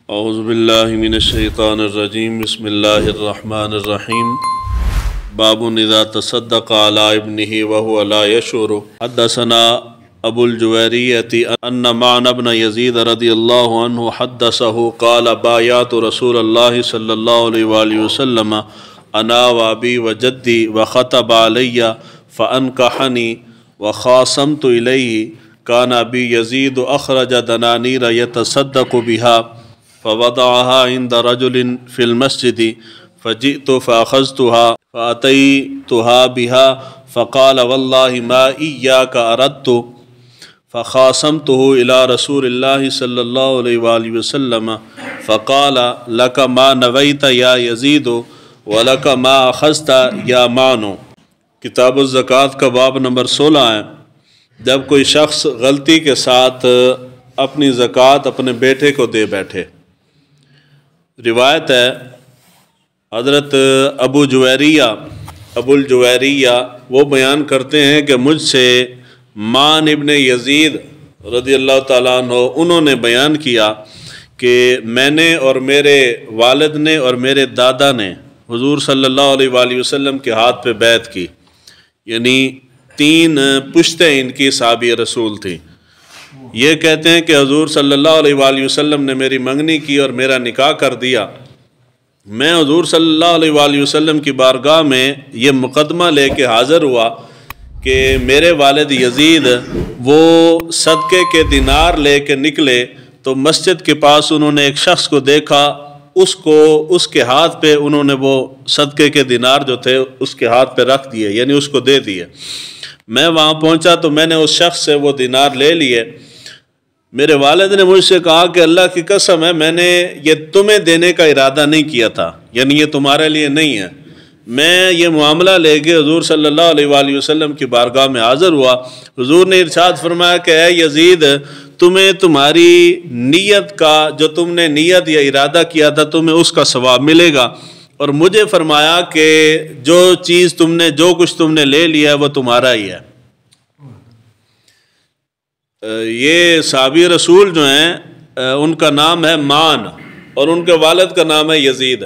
اعوذ باللہ من الشیطان الرجیم بسم اللہ الرحمن الرحیم باب اذا تصدق علی ابنہ وهو لا یشعر حدثنا ابو الجویریۃ ان معن بن یزید رضی اللہ عنہ حدثہ قال بایعت رسول اللہ صلی اللہ علیہ وآلہ وسلم انا وابی وجدی وخطب علی فانکحنی وخاصمت الیہ کان ابی یزید اخرج دنانیر یتصدق بها فوضعها عند رجل في المسجد فجئت فأخذتها فأتيتها بها فقال والله ما إياك أردت فخاصمته إلى رسول الله صلى الله عليه وآله وسلم فقال لك ما نويت يا يزيد ولك ما أخذت يا معن۔ کتاب الزکوٰۃ کا باب نمبر 16 ہے۔ جب کوئی شخص غلطی کے ساتھ اپنی زکوٰۃ اپنے بیٹے کو دے بیٹھے۔ روایت ہے حضرت ابو الجویریہ وہ بیان کرتے ہیں کہ مجھ سے معن ابن یزید رضی اللہ تعالیٰ عنہ انہوں نے بیان کیا کہ میں نے اور میرے والد نے اور میرے دادا نے حضور صلی اللہ علیہ وآلہ وسلم کے ہاتھ پہ بیعت کی، یعنی 3 پشتیں ان کی صحابی رسول تھیں۔ یہ کہتے ہیں کہ حضور صلی اللہ علیہ وآلہ وسلم نے میری منگنی کی اور میرا نکاح کر دیا۔ میں حضور صلی اللہ علیہ وآلہ وسلم کی بارگاہ میں یہ مقدمہ لے کے حاضر ہوا کہ میرے والد یزید وہ صدقے کے دینار لے کے نکلے تو مسجد کے پاس انہوں نے ایک شخص کو دیکھا، اس کے ہاتھ پہ انہوں نے وہ صدقے کے دینار جو تھے اس کے ہاتھ پہ رکھ دیے، یعنی اس کو دے دیے۔ میں وہاں پہنچا تو میں نے اس شخص سے وہ دینار لے لیے۔ میرے والد نے مجھ سے کہا کہ اللہ کی قسم ہے میں نے یہ تمہیں دینے کا ارادہ نہیں کیا تھا، یعنی یہ تمہارے لیے نہیں ہے۔ میں یہ معاملہ لے کے حضور صلی اللہ علیہ وآلہ وسلم کی بارگاہ میں حاضر ہوا۔ حضور نے ارشاد فرمایا کہ اے یزید، تمہیں تمہاری نیت کا جو تم نے نیت یا ارادہ کیا تھا تمہیں اس کا ثواب ملے گا، اور مجھے فرمایا کہ جو کچھ تم نے لے لیا ہے وہ تمہارا ہی ہے۔ یہ صحابی رسول جو ہیں ان کا نام ہے معن اور ان کے والد کا نام ہے یزید۔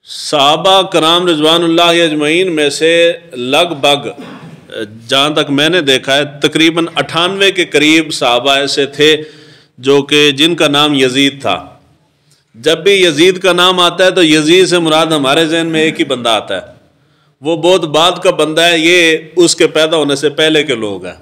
صحابہ کرام رضوان اللہ اجمعین میں سے لگ بھگ جہاں تک میں نے دیکھا ہے تقریباً 98 کے قریب صحابہ ایسے تھے جو کہ جن کا نام یزید تھا۔ جب بھی یزید کا نام آتا ہے تو یزید سے مراد ہمارے ذہن میں ایک ہی بندہ آتا ہے، وہ بہت بعد کا بندہ ہے، یہ اس کے پیدا ہونے سے پہلے کے لوگ ہیں۔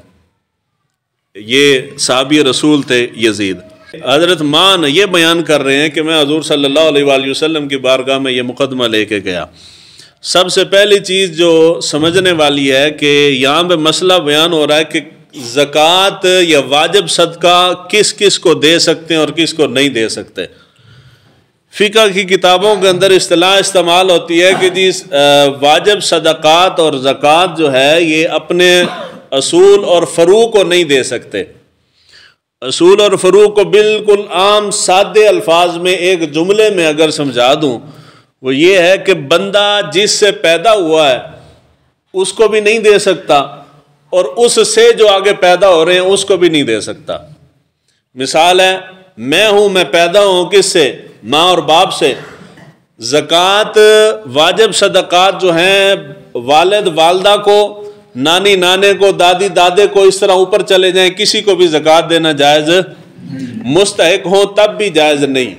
یہ صحابی رسول تھے یزید۔ حضرت معن یہ بیان کر رہے ہیں کہ میں حضور صلی اللہ علیہ وآلہ وسلم کی بارگاہ میں یہ مقدمہ لے کے گیا۔ سب سے پہلی چیز جو سمجھنے والی ہے کہ یہاں پہ مسئلہ بیان ہو رہا ہے کہ زکوٰۃ یا واجب صدقہ کس کس کو دے سکتے ہیں اور کس کو نہیں دے سکتے۔ فقہ کی کتابوں کے اندر اصطلاح استعمال ہوتی ہے کہ واجب صدقات اور زکوٰۃ جو ہے یہ اپنے اصول اور فروع کو نہیں دے سکتے۔ اصول اور فروع کو بالکل عام سادے الفاظ میں ایک جملے میں اگر سمجھا دوں وہ یہ ہے کہ بندہ جس سے پیدا ہوا ہے اس کو بھی نہیں دے سکتا اور اس سے جو آگے پیدا ہو رہے ہیں اس کو بھی نہیں دے سکتا۔ مثال ہے میں پیدا ہوں کس سے؟ ماں اور باپ سے۔ زکوٰۃ واجب صدقات جو ہیں والد والدہ کو، نانی نانے کو، دادی دادے کو، اس طرح اوپر چلے جائیں کسی کو بھی زکوٰۃ دینا جائز مستحق ہوں تب بھی جائز نہیں۔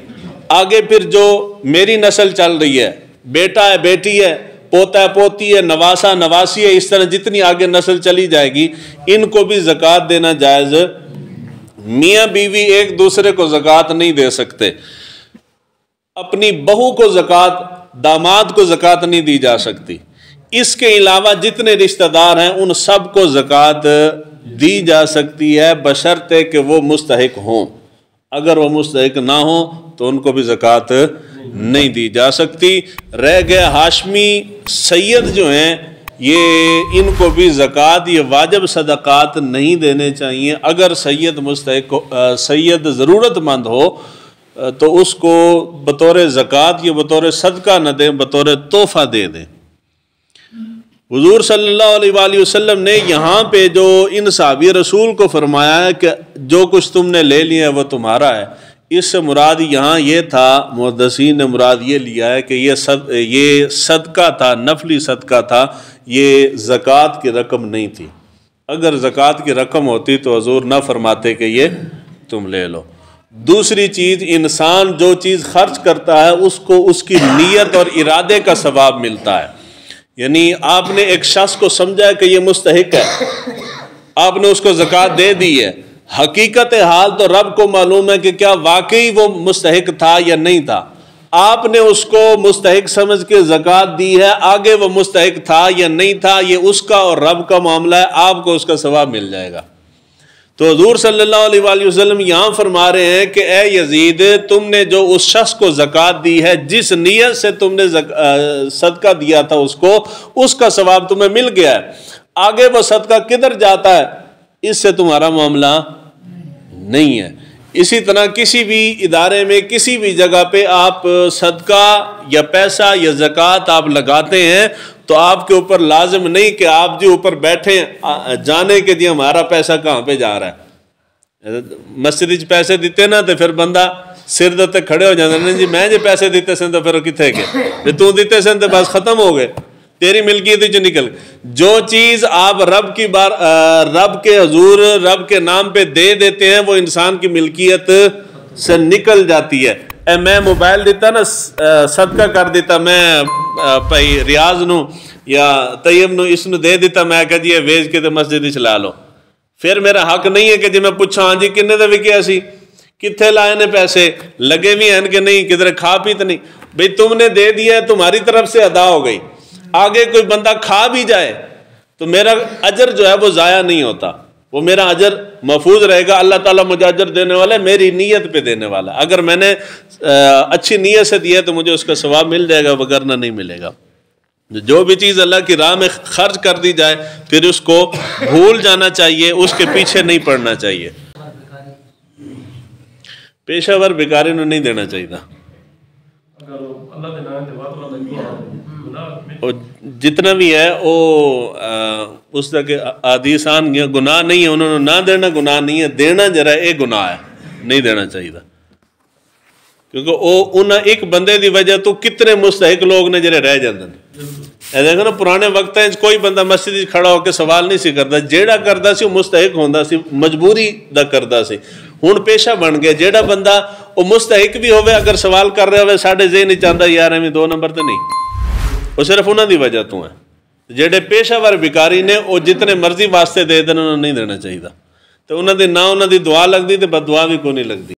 آگے پھر جو میری نسل چل رہی ہے، بیٹا ہے بیٹی ہے، پوتا ہے پوتی ہے، نواسا نواسی ہے، اس طرح جتنی آگے نسل چلی جائے گی ان کو بھی زکوٰۃ دینا جائز۔ میاں بیوی ایک دوسرے کو زکوٰۃ نہیں دے سکتے، اپنی بہو کو زکوٰۃ، داماد کو زکوٰۃ نہیں دی جا سکتی۔ اس کے علاوہ جتنے رشتہ دار ہیں ان سب کو زکوٰۃ دی جا سکتی ہے بشرطے کہ وہ مستحق ہوں۔ اگر وہ مستحق نہ ہوں تو ان کو بھی زکوٰۃ نہیں دی جا سکتی۔ رہ گئے ہاشمی سید جو ہیں یہ ان کو بھی زکوٰۃ یہ واجب صدقات نہیں دینے چاہیے۔ اگر سید ضرورت مند ہو تو اس کو بطور زکوٰۃ یا بطور صدقہ نہ دیں، بطور تحفہ دے دیں۔ حضور صلی اللہ علیہ وآلہ وسلم نے یہاں پہ جو ان صحابی رسول کو فرمایا ہے کہ جو کچھ تم نے لے لیا ہے وہ تمہارا ہے، اس سے مراد یہاں یہ تھا، محدثین نے مراد یہ لیا ہے کہ یہ صدقہ تھا، نفلی صدقہ تھا، یہ زکوٰۃ کی رقم نہیں تھی۔ اگر زکوٰۃ کی رقم ہوتی تو حضور نہ فرماتے کہ یہ تم لے لو۔ دوسری چیز، انسان جو چیز خرچ کرتا ہے اس کو اس کی نیت اور ارادے کا ثواب ملتا ہے۔ یعنی آپ نے ایک شخص کو سمجھا کہ یہ مستحق ہے، آپ نے اس کو زکوٰۃ دے دی ہے، حقیقت حال تو رب کو معلوم ہے کہ کیا واقعی وہ مستحق تھا یا نہیں تھا۔ آپ نے اس کو مستحق سمجھ کے زکوٰۃ دی ہے، آگے وہ مستحق تھا یا نہیں تھا یہ اس کا اور رب کا معاملہ ہے، آپ کو اس کا ثواب مل جائے گا۔ تو حضور صلی اللہ علیہ وآلہ وسلم یہاں فرما رہے ہیں کہ اے یزید، تم نے جو اس شخص کو زکوٰۃ دی ہے، جس نیت سے تم نے صدقہ دیا تھا اس کو، اس کا ثواب تمہیں مل گیا ہے۔ آگے وہ صدقہ کدھر جاتا ہے اس سے تمہارا معاملہ نہیں ہے۔ اسی طرح کسی بھی ادارے میں، کسی بھی جگہ پہ آپ صدقہ یا پیسہ یا زکوٰۃ آپ لگاتے ہیں تو آپ کے اوپر لازم نہیں کہ آپ جو اوپر بیٹھے جانے کے جی ہمارا پیسہ کہاں پہ جا رہا ہے۔ مسجد پیسے دیتے نا تو پھر بندہ سر دے کھڑے ہو جاتے ہیں، جی میں جو پیسے دیتے سن تو پھر کتنے گئے، تو دیتے سن تو بس ختم ہو گئے، تیری ملکیت جو نکل گئی۔ جو چیز آپ رب کے حضور، رب کے نام پہ دے دیتے ہیں وہ انسان کی ملکیت سے نکل جاتی ہے۔ میں موبائل دیتا نا، صدقہ کر دیتا، میں پائی ریاض نو یا طیب نو اس نو دے دیتا، میں کہا جی یہ ویج کے تو مسجد ہی چلا لو، پھر میرا حق نہیں ہے کہ جی میں پوچھا ہاں جی کنے دے وکیا سی، کتنے لائے نے پیسے، لگے بھی ہیں کہ نہیں، کدھر کھا پی تو نہیں۔ بھئی تم نے دے دیا ہے، تمہاری طرف سے ادا ہو گئی، آگے کوئی بندہ کھا بھی جائے تو میرا اجر جو ہے وہ ضائع نہیں ہوتا، وہ میرا اجر محفوظ رہے گا۔ اللہ تعالیٰ مجھے اجر دینے والا ہے، میری نیت پہ دینے والا ہے۔ اگر میں نے اچھی نیت سے دیا تو مجھے اس کا ثواب مل جائے گا، وگرنہ نہیں ملے گا۔ جو بھی چیز اللہ کی راہ میں خرچ کر دی جائے پھر اس کو بھول جانا چاہیے، اس کے پیچھے نہیں پڑنا چاہیے۔ پیشہ ور بیکاری نو نہیں دینا چاہیے تھا، جتنا بھی ہے وہ اس طرح کے حدیثان گناہ نہیں ہے، انہوں نے نہ دینا گناہ نہیں ہے، دینا جرا یہ گناہ ہے، نہیں دینا چاہیے تھا۔ کیونکہ وہ انہاں ایک بندے دی وجہ تو کتنے مستحق لوگ نے جڑے رہ جاندے ہیں۔ دیکھو نا پرانے وقت کوئی بندہ مسجد کھڑا ہو کے سوال نہیں سی کرتا، جیڑا کردا سی وہ مستحق ہوندا سی، مجبوری دا کردا سی۔ ہن پیشہ بن گیا، جیڑا بندہ وہ مستحق بھی ہوئے اگر سوال کر رہے ہوئے ساڈے ذہن نہیں چاہتا یار ایویں 2 نمبر تے نہیں، وہ صرف انہاں دی وجہ تو ہے۔ جیڑے پیشہ ور بیکاری نے وہ جتنے مرضی واسطے دے دین انہوں نے نہیں دینا چاہیے، تو انہاں دی نہ انہاں دی دعا لگدی تے بد دعا بھی کوئی نہیں لگدی۔